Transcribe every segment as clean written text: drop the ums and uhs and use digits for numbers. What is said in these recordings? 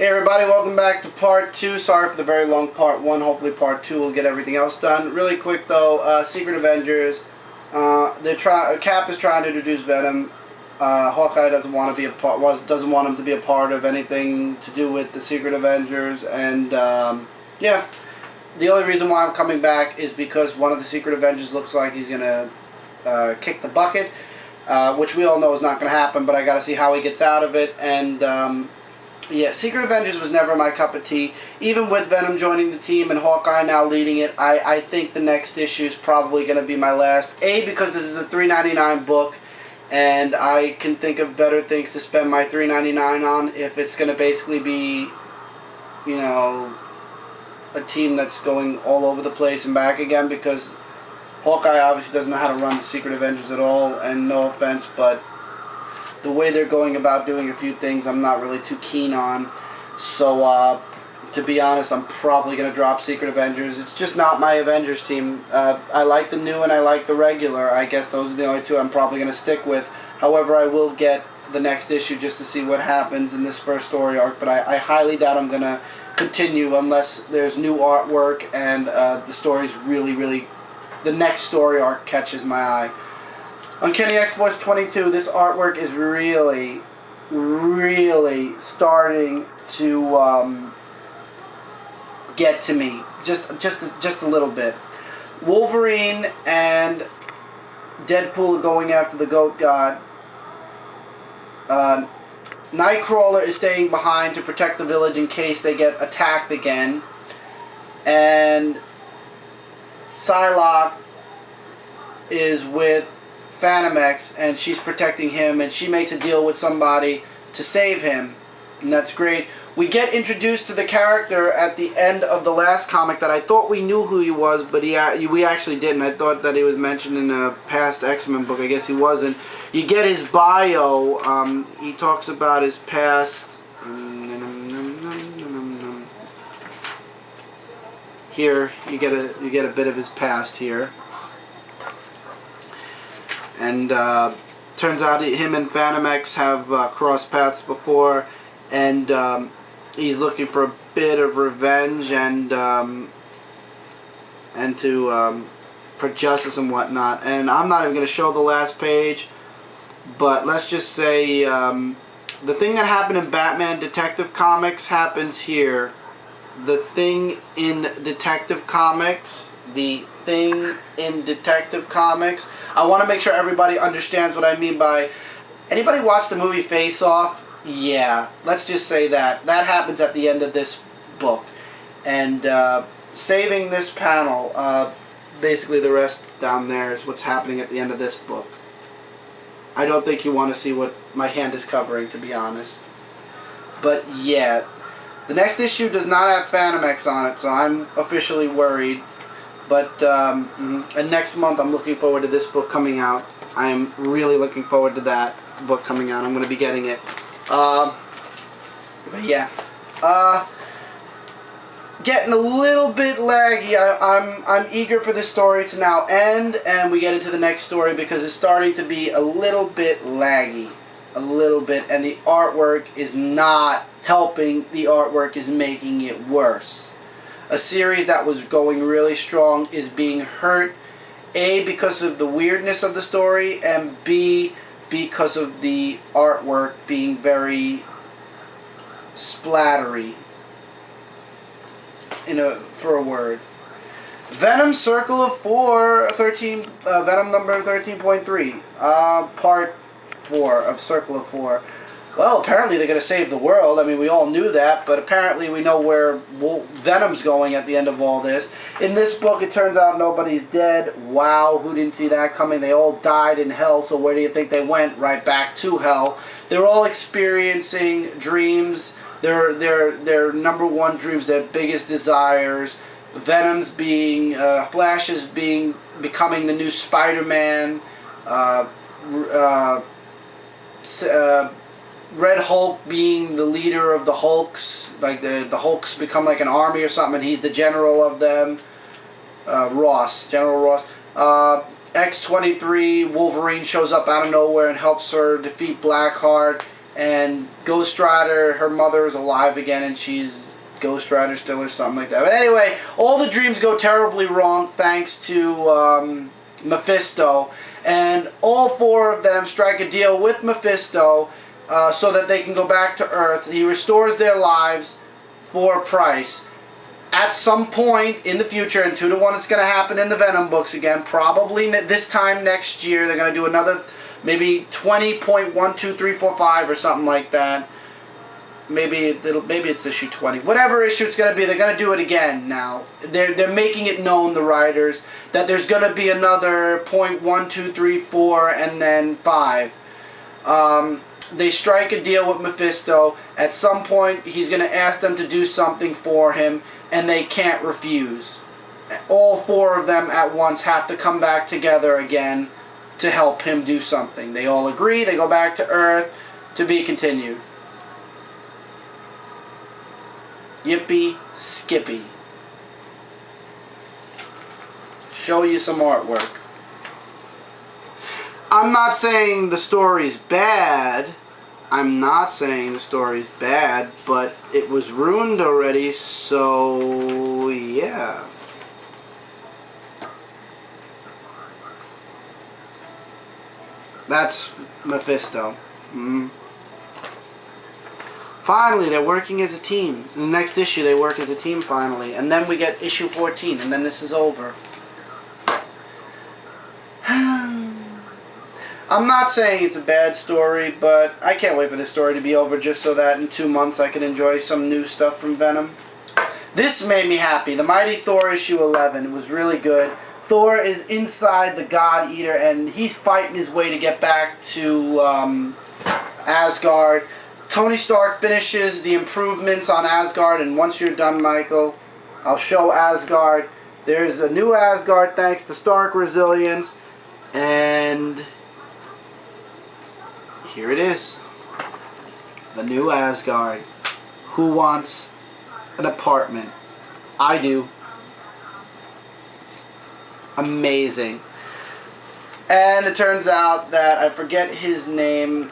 Hey everybody, welcome back to part 2. Sorry for the very long part 1. Hopefully part 2 will get everything else done. Really quick though, Secret Avengers. Cap is trying to introduce Venom. Hawkeye doesn't want to be a part. Doesn't want him to be a part of anything to do with the Secret Avengers. And yeah, the only reason why I'm coming back is because one of the Secret Avengers looks like he's gonna kick the bucket, which we all know is not gonna happen. But I got to see how he gets out of it. And yeah, Secret Avengers was never my cup of tea. Even with Venom joining the team and Hawkeye now leading it, I think the next issue is probably going to be my last. A, because this is a $3.99 book, and I can think of better things to spend my $3.99 on if it's going to basically be, you know, a team that's going all over the place and back again, because Hawkeye obviously doesn't know how to run the Secret Avengers at all, and no offense, but the way they're going about doing a few things I'm not really too keen on. So to be honest, I'm probably going to drop Secret Avengers. It's just not my Avengers team. I like the new and I like the regular. I guess those are the only two I'm probably going to stick with. However, I will get the next issue just to see what happens in this first story arc, but I highly doubt I'm going to continue unless there's new artwork and the story's really, the next story arc catches my eye. Uncanny X-Force 22, this artwork is really starting to get to me, just a little bit. Wolverine and DeadPool are going after the Goat God. Nightcrawler is staying behind to protect the village in case they get attacked again. And Psylocke is with Venom X, and she's protecting him, and she makes a deal with somebody to save him, and that's great. We get introduced to the character at the end of the last comic that I thought we knew who he was, but we actually didn't. I thought that he was mentioned in a past X-Men book. I guess he wasn't. You get his bio. He talks about his past. Here you get a bit of his past here. And turns out him and Venom X have crossed paths before, and he's looking for a bit of revenge and for justice and whatnot. And I'm not even going to show the last page, but let's just say the thing that happened in Batman Detective Comics happens here. The thing in Detective Comics, I want to make sure everybody understands what I mean by... Anybody watch the movie Face Off? Yeah, let's just say that. That happens at the end of this book. And saving this panel, basically the rest down there is what's happening at the end of this book. I don't think you want to see what my hand is covering, to be honest. But yeah, the next issue does not have Venom X on it, so I'm officially worried. But and next month I'm looking forward to this book coming out. I am really looking forward to that book coming out. I'm going to be getting it. But yeah, getting a little bit laggy. I'm eager for this story to now end, and we get into the next story because it's starting to be a little bit laggy, and the artwork is not helping. The artwork is making it worse. A series that was going really strong is being hurt, A, because of the weirdness of the story, and B, because of the artwork being very splattery, for a word. Venom Circle of 4, Venom number 13.3, part 4 of Circle of 4. Well, apparently they're going to save the world. I mean, we all knew that, but apparently we know where Venom's going at the end of all this. In this book, it turns out nobody's dead. Wow, who didn't see that coming? They all died in hell, so where do you think they went? Right back to hell. They're all experiencing dreams. Their number one dreams, their biggest desires. Venom's being, Flash is becoming the new Spider-Man. Red Hulk being the leader of the Hulks, like the Hulks become like an army or something, and he's the general of them. General Ross. X-23, Wolverine shows up out of nowhere and helps her defeat Blackheart. and Ghost Rider, her mother is alive again, and she's Ghost Rider still or something like that. But anyway, all the dreams go terribly wrong thanks to Mephisto, and all four of them strike a deal with Mephisto so that they can go back to Earth. He restores their lives for a price. At some point in the future, and 2-to-1 it's going to happen in the Venom books again, probably this time next year, they're going to do another, maybe 20.12345 or something like that. Maybe it's issue 20. Whatever issue it's going to be, they're going to do it again now. They're making it known, the writers, that there's going to be another .1234 and then 5. They strike a deal with Mephisto. At some point, he's going to ask them to do something for him, and they can't refuse. All four of them at once have to come back together again to help him do something. They all agree. They go back to Earth to be continued. Yippee skippy. Show you some artwork. I'm not saying the story's bad. I'm not saying the story's bad, but it was ruined already, so yeah. That's Mephisto. Finally, they're working as a team. In the next issue, they work as a team finally. And then we get issue 14, and then this is over. I'm not saying it's a bad story, but I can't wait for this story to be over just so that in 2 months I can enjoy some new stuff from Venom. This made me happy. The Mighty Thor issue 11 was really good. Thor is inside the God Eater, and he's fighting his way to get back to Asgard. Tony Stark finishes the improvements on Asgard, and once you're done, Michael, I'll show Asgard. There's a new Asgard thanks to Stark resilience, and here it is. The new Asgard. Who wants an apartment? I do. Amazing. And it turns out that, I forget his name,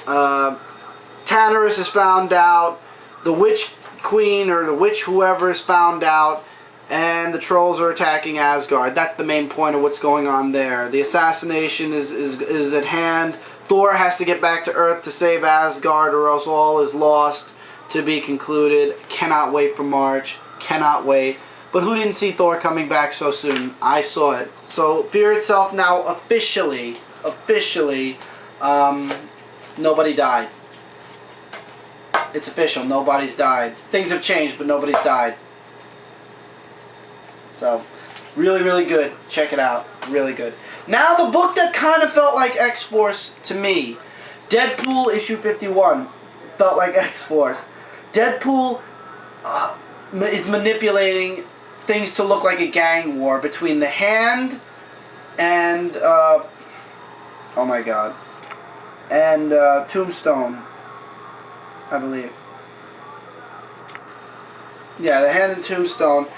Tannerus is found out, the Witch Queen or the Witch whoever is found out, and the trolls are attacking Asgard. That's the main point of what's going on there. The assassination is at hand. Thor has to get back to Earth to save Asgard, or else all is lost, to be concluded. Cannot wait for March. Cannot wait. But who didn't see Thor coming back so soon? I saw it. So Fear Itself now officially, nobody died. It's official. Nobody's died. Things have changed, but nobody's died. So, really, really good. Check it out. Really good. Now the book that kind of felt like X-Force to me. DeadPool issue 51 felt like X-Force. DeadPool is manipulating things to look like a gang war between the Hand and oh my god, and Tombstone, I believe. Yeah, the Hand and Tombstone.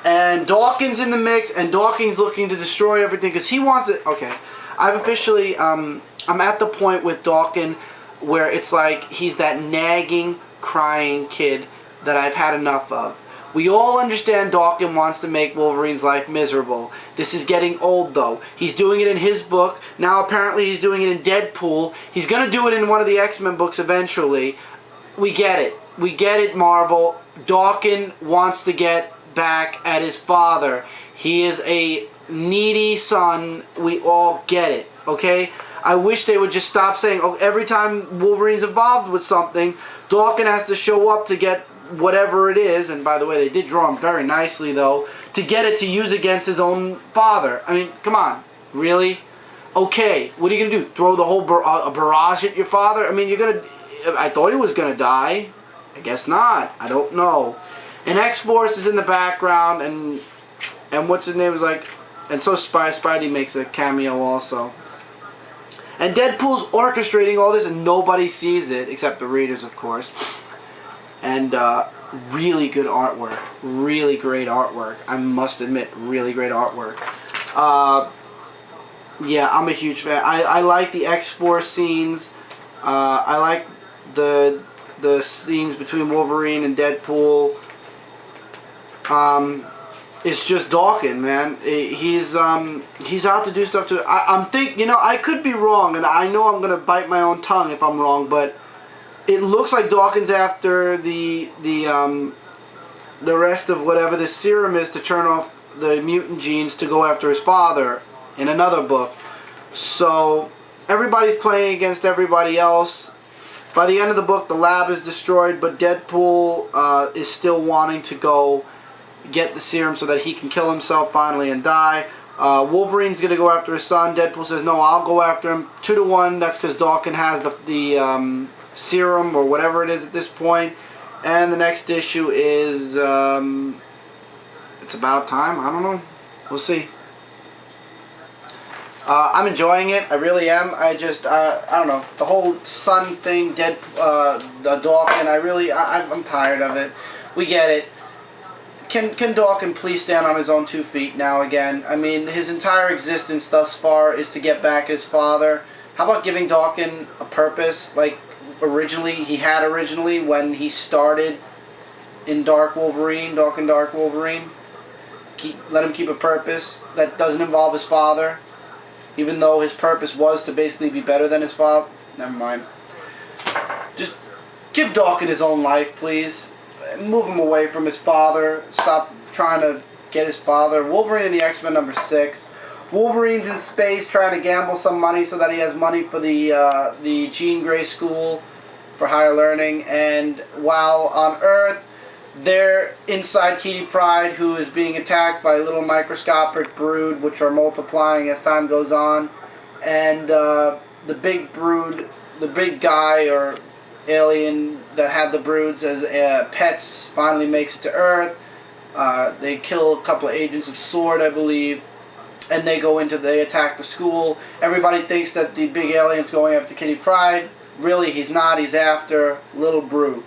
And Dawkins in the mix, and Dawkins looking to destroy everything because he wants it. Okay, I've officially, I'm at the point with Dawkins where it's like he's that nagging, crying kid that I've had enough of. We all understand Dawkins wants to make Wolverine's life miserable. This is getting old though. He's doing it in his book. Now apparently he's doing it in DeadPool. He's going to do it in one of the X-Men books eventually. We get it. We get it, Marvel. Dawkins wants to get back at his father. He is a needy son. We all get it, okay? I wish they would just stop saying, oh, every time Wolverine's involved with something, Dawkins has to show up to get whatever it is. And by the way, they did draw him very nicely though, to get it to use against his own father. I mean, come on, really? Okay, what are you gonna do? Throw the whole barrage at your father? I mean, you're gonna. I thought he was gonna die. I guess not. I don't know. And X-Force is in the background, and what's his name is like, and so Spidey makes a cameo also. And Deadpool's orchestrating all this, and nobody sees it except the readers, of course. And really good artwork, really great artwork. I must admit, really great artwork. Yeah, I'm a huge fan. I like the X-Force scenes. I like the scenes between Wolverine and Deadpool. It's just Dawkins, man. He's out to do stuff too. I'm you know, I could be wrong, and I know I'm gonna bite my own tongue if I'm wrong, but it looks like Dawkins after the rest of whatever the serum is to turn off the mutant genes to go after his father in another book. So everybody's playing against everybody else. By the end of the book, the lab is destroyed, but Deadpool is still wanting to go get the serum so that he can kill himself finally and die. Wolverine's going to go after his son. Deadpool says, no, I'll go after him. 2-1, that's because Dawkins has the serum or whatever it is at this point. And the next issue is, it's about time. I don't know. We'll see. I'm enjoying it. I really am. I don't know. The whole son thing, the Dawkins, I'm tired of it. We get it. Can Dawkins please stand on his own 2 feet now again? I mean, his entire existence thus far is to get back his father. How about giving Dawkins a purpose, like he had originally when he started in Dark Wolverine, Dawkins Dark Wolverine? Let him keep a purpose that doesn't involve his father, even though his purpose was to basically be better than his father. Never mind. Just give Dawkins his own life, please. Move him away from his father. Stop trying to get his father. Wolverine and the X-Men #6. Wolverine's in space trying to gamble some money so that he has money for the Jean Grey School for higher learning. And while on Earth, they're inside Kitty Pryde, who is being attacked by little microscopic brood, which are multiplying as time goes on. And the big brood, the big guy or alien that had the broods as pets finally makes it to Earth. They kill a couple of agents of S.W.O.R.D., I believe, and they attack the school. Everybody thinks that the big alien's going after Kitty Pryde. Really, he's not. He's after little brood.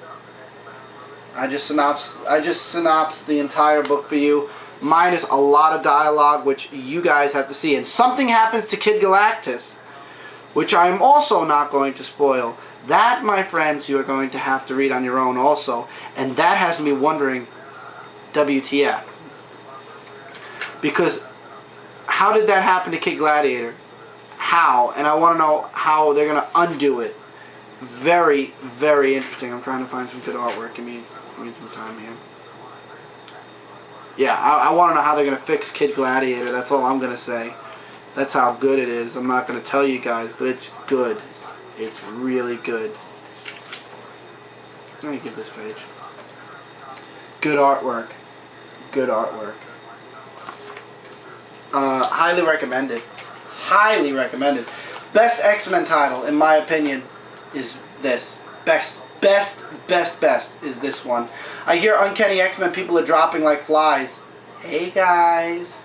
I just synopsed the entire book for you, minus a lot of dialogue, which you guys have to see. And something happens to Kid Galactus, which I'm also not going to spoil. That, my friends, you are going to have to read on your own also. And that has me wondering, WTF. Because how did that happen to Kid Gladiator? How? And I want to know how they're going to undo it. Very, very interesting. I'm trying to find some good artwork. Give me some time here. Yeah, I want to know how they're going to fix Kid Gladiator. That's all I'm going to say. That's how good it is. I'm not going to tell you guys, but it's good. It's really good. Let me give this page. Good artwork. Good artwork. Highly recommended. Highly recommended. Best X-Men title, in my opinion, is this. Best is this one. I hear Uncanny X-Men people are dropping like flies. Hey guys.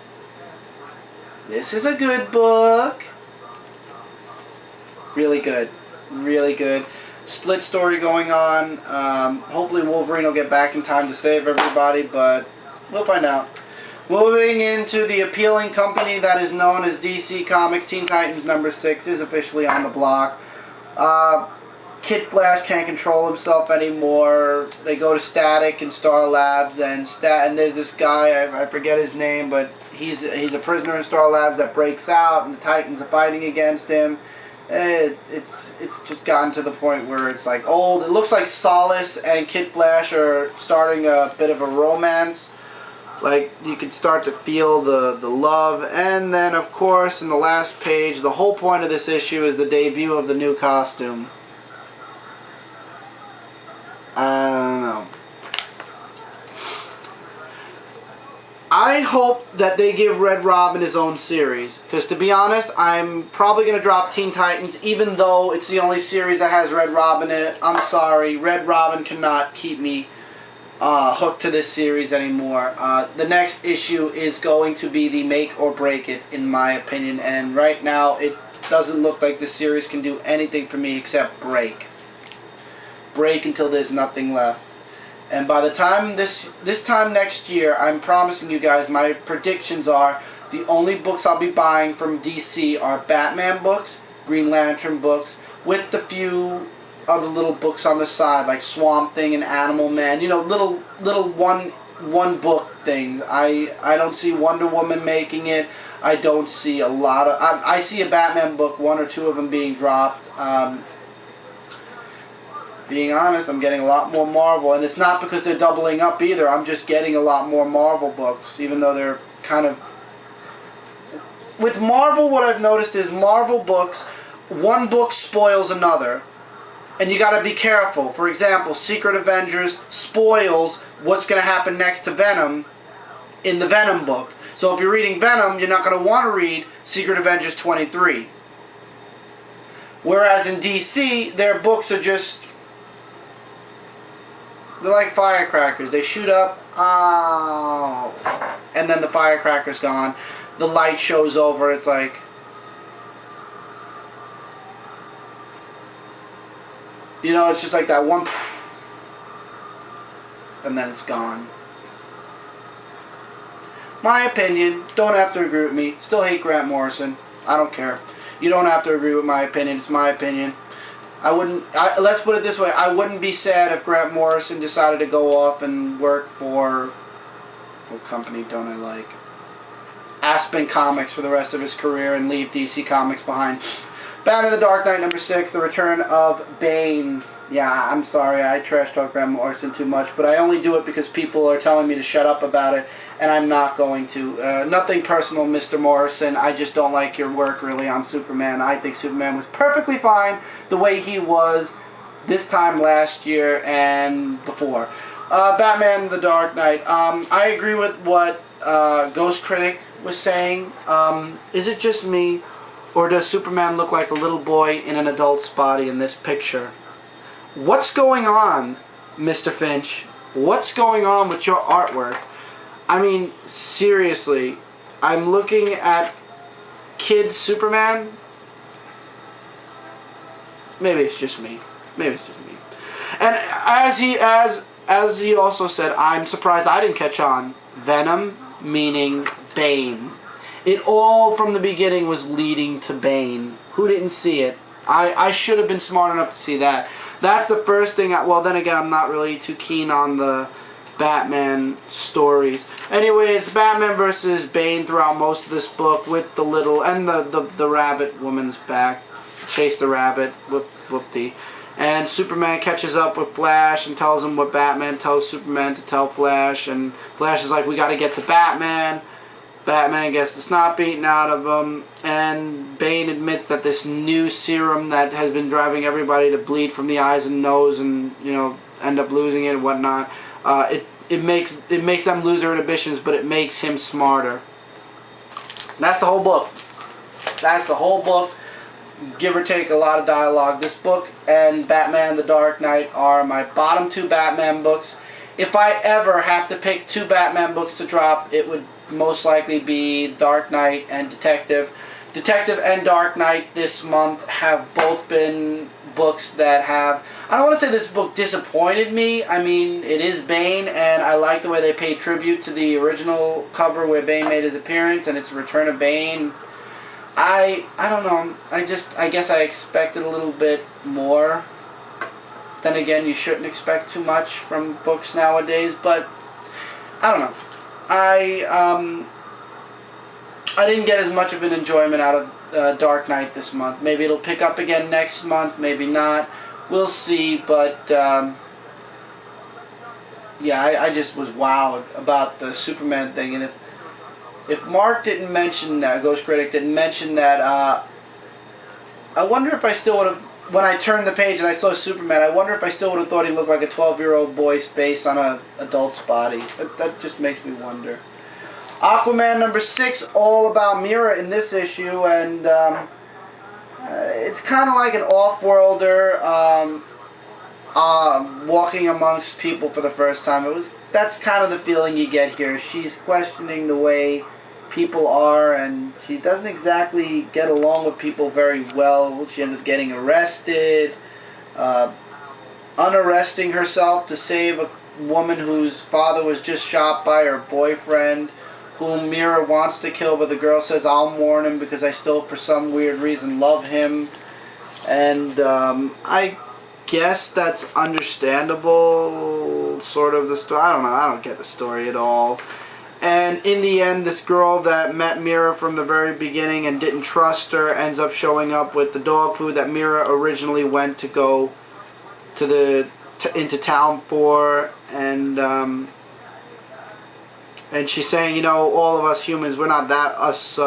This is a good book. Really good. Really good. Split story going on. Hopefully Wolverine will get back in time to save everybody, but we'll find out. Moving into the appealing company that is known as DC Comics, Teen Titans #6 is officially on the block. Kid Flash can't control himself anymore. They go to Static and Star Labs, and there's this guy, I forget his name, but he's a prisoner in Star Labs that breaks out, and the Titans are fighting against him. It's just gotten to the point where it's like old. It looks like Solace and Kid Flash are starting a bit of a romance. Like, you can start to feel the love. And then, of course, in the last page, the whole point of this issue is the debut of the new costume. I don't know. I hope that they give Red Robin his own series. Because, to be honest, I'm probably going to drop Teen Titans, even though it's the only series that has Red Robin in it. I'm sorry. Red Robin cannot keep me hooked to this series anymore. The next issue is going to be the make or break it, in my opinion. And right now, it doesn't look like this series can do anything for me except break. Break until there's nothing left. And by the time this time next year, I'm promising you guys, my predictions are the only books I'll be buying from DC are Batman books, Green Lantern books, with the few other little books on the side, like Swamp Thing and Animal Man. You know, little one book things. I don't see Wonder Woman making it. I don't see a lot of... I see a Batman book, one or two of them being dropped. Being honest, I'm getting a lot more Marvel, and it's not because they're doubling up either. I'm just getting a lot more Marvel books, even though they're kind of... With Marvel, what I've noticed is Marvel books, one book spoils another, and you got to be careful. For example, Secret Avengers spoils what's going to happen next to Venom in the Venom book. So if you're reading Venom, you're not going to want to read Secret Avengers 23. Whereas in DC, their books are just... They're like firecrackers. They shoot up, oh, and then the firecracker's gone. The light shows over. It's like... You know, it's just like that one... And then it's gone. My opinion. Don't have to agree with me. Still hate Grant Morrison. I don't care. You don't have to agree with my opinion. It's my opinion. I wouldn't... let's put it this way. I wouldn't be sad if Grant Morrison decided to go off and work for... What company don't I like? Aspen Comics for the rest of his career and leave DC Comics behind. Batman the Dark Knight #6, The Return of Bane. Yeah, I'm sorry, I trash talk Grant Morrison too much, but I only do it because people are telling me to shut up about it, and I'm not going to. Nothing personal, Mr. Morrison. I just don't like your work, really, on Superman. I think Superman was perfectly fine the way he was this time last year and before. Batman the Dark Knight. I agree with what Ghost Critic was saying. Is it just me, or does Superman look like a little boy in an adult's body in this picture? What's going on, Mr. Finch? What's going on with your artwork? I mean, seriously, I'm looking at Kid Superman. Maybe it's just me. Maybe it's just me. And as he also said, I'm surprised I didn't catch on. Venom, meaning Bane. It all from the beginning was leading to Bane. Who didn't see it? I should have been smart enough to see that. That's the first thing. Well, then again, I'm not really too keen on the Batman stories. Anyway, it's Batman versus Bane throughout most of this book with the little... And the rabbit woman's back. Chase the rabbit. Whoop-de. And Superman catches up with Flash and tells him what Batman tells Superman to tell Flash. And Flash is like, we got to get to Batman. Batman gets the snot beaten out of him, and Bane admits that this new serum that has been driving everybody to bleed from the eyes and nose, and you know, end up losing it and whatnot. It makes them lose their inhibitions, but it makes him smarter. And that's the whole book. That's the whole book. Give or take a lot of dialogue. This book and Batman the Dark Knight are my bottom two Batman books. If I ever have to pick two Batman books to drop, it would most likely be Dark Knight and Detective. Detective and Dark Knight this month have both been books that have... I don't want to say this book disappointed me. I mean, it is Bane, and I like the way they pay tribute to the original cover where Bane made his appearance, and it's Return of Bane. I don't know. I guess I expected a little bit more. Then again, you shouldn't expect too much from books nowadays, but I don't know. I didn't get as much of an enjoyment out of Dark Knight this month. Maybe it'll pick up again next month, maybe not. We'll see, but yeah, I just was wowed about the Superman thing. And if Mark didn't mention that, Ghost Critic didn't mention that, I wonder if I still would have, when I turned the page and I saw Superman, I wonder if I still would have thought he looked like a 12-year-old boy's face on an adult's body. That just makes me wonder. Aquaman #6, all about Mira in this issue, and it's kind of like an off-worlder walking amongst people for the first time. That's kind of the feeling you get here. She's questioning the way people are, and she doesn't exactly get along with people very well. She ends up getting arrested, unarresting herself to save a woman whose father was just shot by her boyfriend, whom Mira wants to kill, but the girl says, I'll warn him because I still, for some weird reason, love him. And guess that's understandable, sort of, the story. I don't know. I don't get the story at all. And in the end, this girl that met Mira from the very beginning and didn't trust her ends up showing up with the dog food that Mira originally went to go to into town for, and she's saying, you know, all of us humans, we're not that, us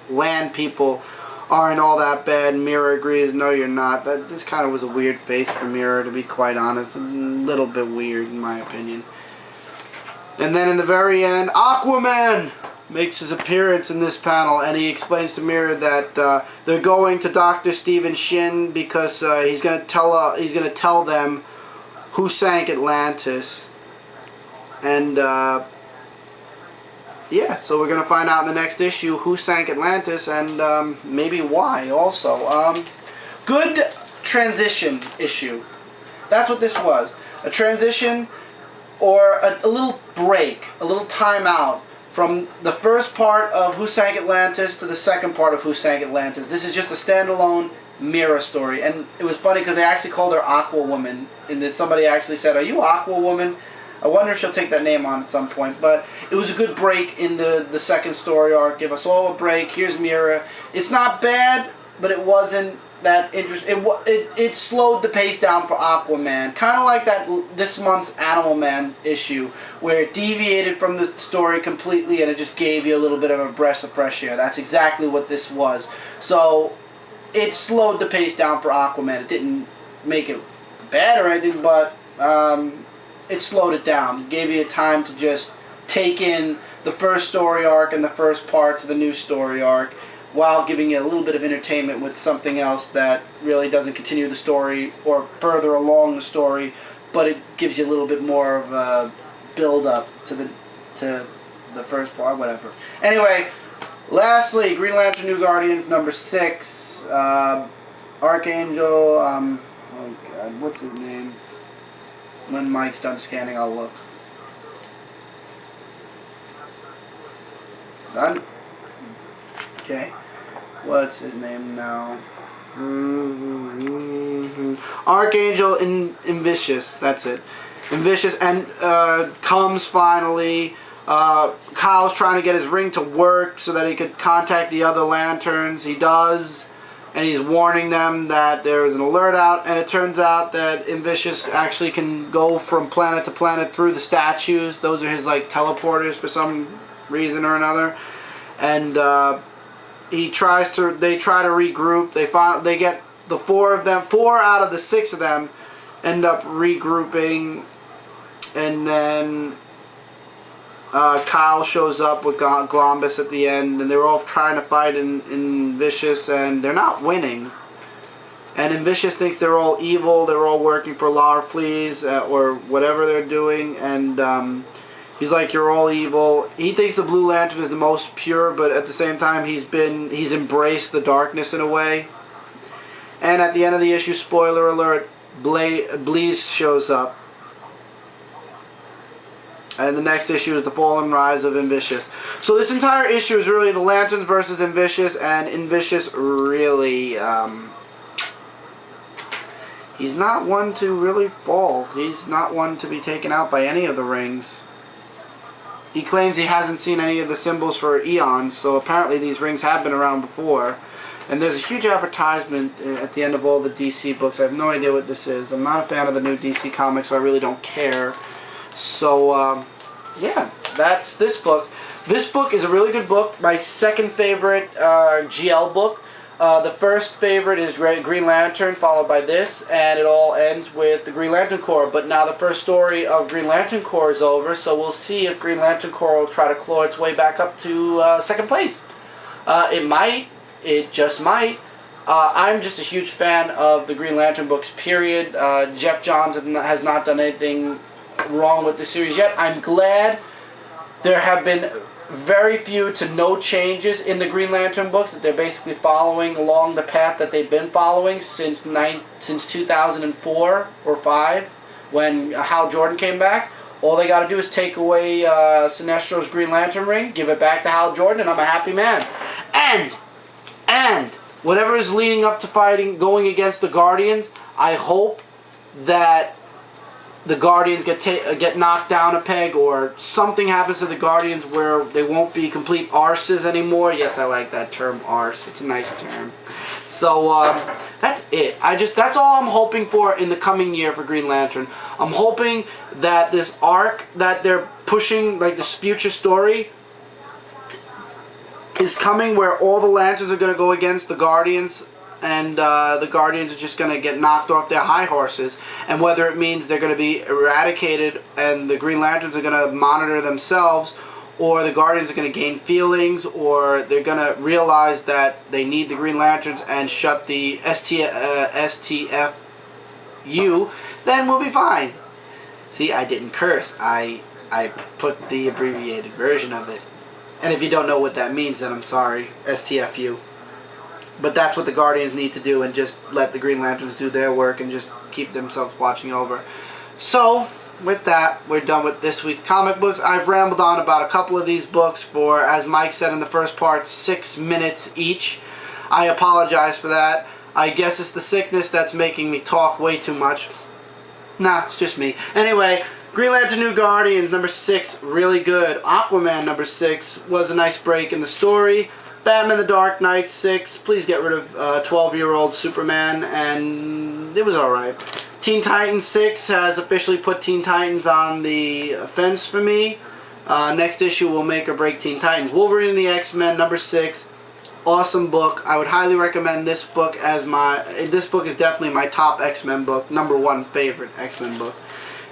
land people aren't all that bad. And Mira agrees, no, you're not. This kind of was a weird face for Mira, to be quite honest. A little bit weird, in my opinion. And then in the very end, Aquaman makes his appearance in this panel, and he explains to Mira that they're going to Dr. Stephen Shin because he's going to tell them who sank Atlantis. And yeah, so we're going to find out in the next issue who sank Atlantis, and maybe why also. Good transition issue. That's what this was. A transition, or a little break, a little timeout from the first part of Who Sank Atlantis to the second part of Who Sank Atlantis. This is just a standalone Mira story, and it was funny because they actually called her Aquawoman in this. Somebody actually said, "Are you Aquawoman?" I wonder if she'll take that name on at some point. But it was a good break in the second story arc. Give us all a break. Here's Mira. It's not bad, but it wasn't that interesting. It slowed the pace down for Aquaman, kind of like this month's Animal Man issue, where it deviated from the story completely and it just gave you a little bit of a breath of fresh air. That's exactly what this was. So it slowed the pace down for Aquaman. It didn't make it bad or anything, but it slowed it down. It gave you time to just take in the first story arc and the first part to the new story arc, while giving you a little bit of entertainment with something else that really doesn't continue the story or further along the story, but it gives you a little bit more of a build-up to the first part, whatever. Anyway, lastly, Green Lantern New Guardians number 6, Archangel, oh god, what's his name? When Mike's done scanning, I'll look. Done? Okay, what's his name now? Archangel Invicious, that's it. Invicious, and comes finally. Kyle's trying to get his ring to work so that he could contact the other lanterns. He does, and he's warning them that there is an alert out, and it turns out that Invicious actually can go from planet to planet through the statues. Those are his, like, teleporters for some reason or another. And they try to regroup. They get the 4 of them, 4 out of the 6 of them end up regrouping, and then Kyle shows up with Glombus at the end, and they're all trying to fight in Vicious, and they're not winning. And Invicious thinks they're all evil, they're all working for Larfleeze, or whatever they're doing, and he's like, you're all evil. He thinks the Blue Lantern is the most pure, but at the same time he's embraced the darkness in a way. And at the end of the issue, spoiler alert, Bleeze shows up. And the next issue is the fall and rise of Invicious. So this entire issue is really the Lanterns versus Invicious, and Invicious really, he's not one to really fall. He's not one to be taken out by any of the rings. He claims he hasn't seen any of the symbols for eons, so apparently these rings have been around before. And there's a huge advertisement at the end of all the DC books. I have no idea what this is. I'm not a fan of the new DC comics, so I really don't care. So, yeah, that's this book. This book is a really good book. My second favorite GL book. The first favorite is Green Lantern, followed by this, and it all ends with the Green Lantern Corps. But now the first story of Green Lantern Corps is over, so we'll see if Green Lantern Corps will try to claw its way back up to second place. It might. It just might. I'm just a huge fan of the Green Lantern books, period. Jeff Johns has not done anything wrong with the series yet. I'm glad there have been very few to no changes in the Green Lantern books, that they're basically following along the path that they've been following since 2004 or 5, when Hal Jordan came back. All they got to do is take away Sinestro's Green Lantern ring, give it back to Hal Jordan, and I'm a happy man. And whatever is leading up to going against the Guardians, I hope that the Guardians get knocked down a peg, or something happens to the Guardians where they won't be complete arses anymore. Yes, I like that term, arse. It's a nice term. So that's it. That's all I'm hoping for in the coming year for Green Lantern. I'm hoping that this arc that they're pushing, like this future story, is coming where all the Lanterns are going to go against the Guardians, and the Guardians are just going to get knocked off their high horses, and whether it means they're going to be eradicated and the Green Lanterns are going to monitor themselves, or the Guardians are going to gain feelings, or they're going to realize that they need the Green Lanterns and shut the STFU, then we'll be fine. See, I didn't curse. I put the abbreviated version of it. And if you don't know what that means, then I'm sorry. STFU. But that's what the Guardians need to do, and just let the Green Lanterns do their work and just keep themselves watching over. So, with that, we're done with this week's comic books. I've rambled on about a couple of these books for, as Mike said in the first part, 6 minutes each. I apologize for that. I guess it's the sickness that's making me talk way too much. Nah, it's just me. Anyway, Green Lantern New Guardians, number 6, really good. Aquaman, number 6, was a nice break in the story. Batman the Dark Knight 6, please get rid of 12-year-old Superman, and it was alright. Teen Titans 6 has officially put Teen Titans on the fence for me. Next issue will make or break Teen Titans. Wolverine and The X-Men, number 6, awesome book. I would highly recommend this book as this book is definitely my top X-Men book, number 1 favorite X-Men book.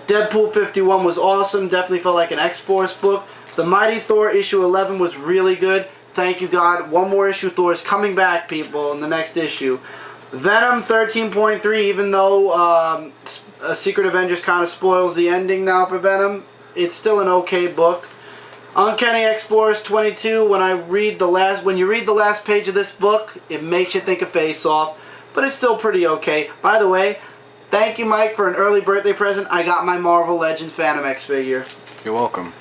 DeadPool 51 was awesome, definitely felt like an X-Force book. The Mighty Thor issue 11 was really good. Thank you, God. One more issue. Thor is coming back, people, in the next issue. Venom 13.3, even though Secret Avengers kind of spoils the ending now for Venom, it's still an okay book. Uncanny X-Force 22, when you read the last page of this book, it makes you think of Face Off, but it's still pretty okay. By the way, thank you, Mike, for an early birthday present. I got my Marvel Legends Phantom X figure. You're welcome.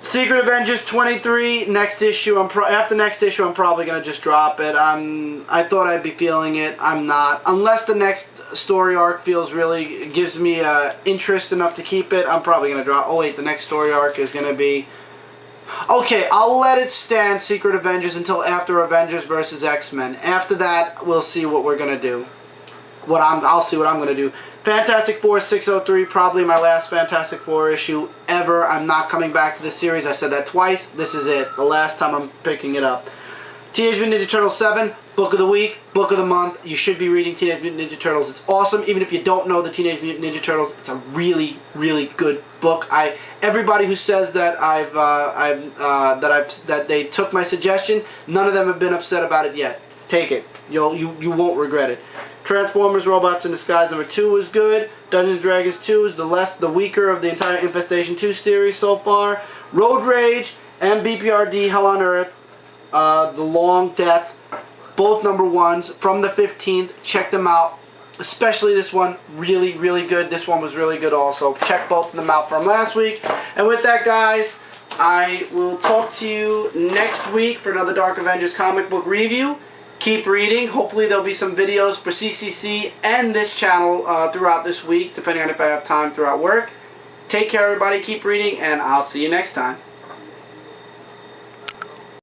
Secret Avengers 23, next issue. After next issue, I'm probably going to just drop it. I thought I'd be feeling it. I'm not. Unless the next story arc gives me interest enough to keep it, I'm probably going to drop. Oh wait, the next story arc is going to be... Okay, I'll let it stand, Secret Avengers, until after Avengers vs. X-Men. After that, we'll see what we're going to do. I'll see what I'm going to do. Fantastic Four 603, probably my last Fantastic Four issue ever. I'm not coming back to this series. I said that twice. This is it. The last time I'm picking it up. Teenage Mutant Ninja Turtles 7, book of the week, book of the month. You should be reading Teenage Mutant Ninja Turtles. It's awesome. Even if you don't know the Teenage Mutant Ninja Turtles, it's a really, really good book. Everybody who says that that they took my suggestion, none of them have been upset about it yet. Take it. You won't regret it. Transformers Robots in Disguise number 2 was good. Dungeons & Dragons 2 is the weaker of the entire Infestation 2 series so far. Road Rage and BPRD Hell on Earth, The Long Death, both number 1s from the 15th. Check them out. Especially this one, really, really good. This one was really good also. Check both of them out from last week. And with that, guys, I will talk to you next week for another Dark Avengers comic book review. Keep reading. Hopefully there'll be some videos for CCC and this channel throughout this week, depending on if I have time throughout work. Take care, everybody. Keep reading, and I'll see you next time.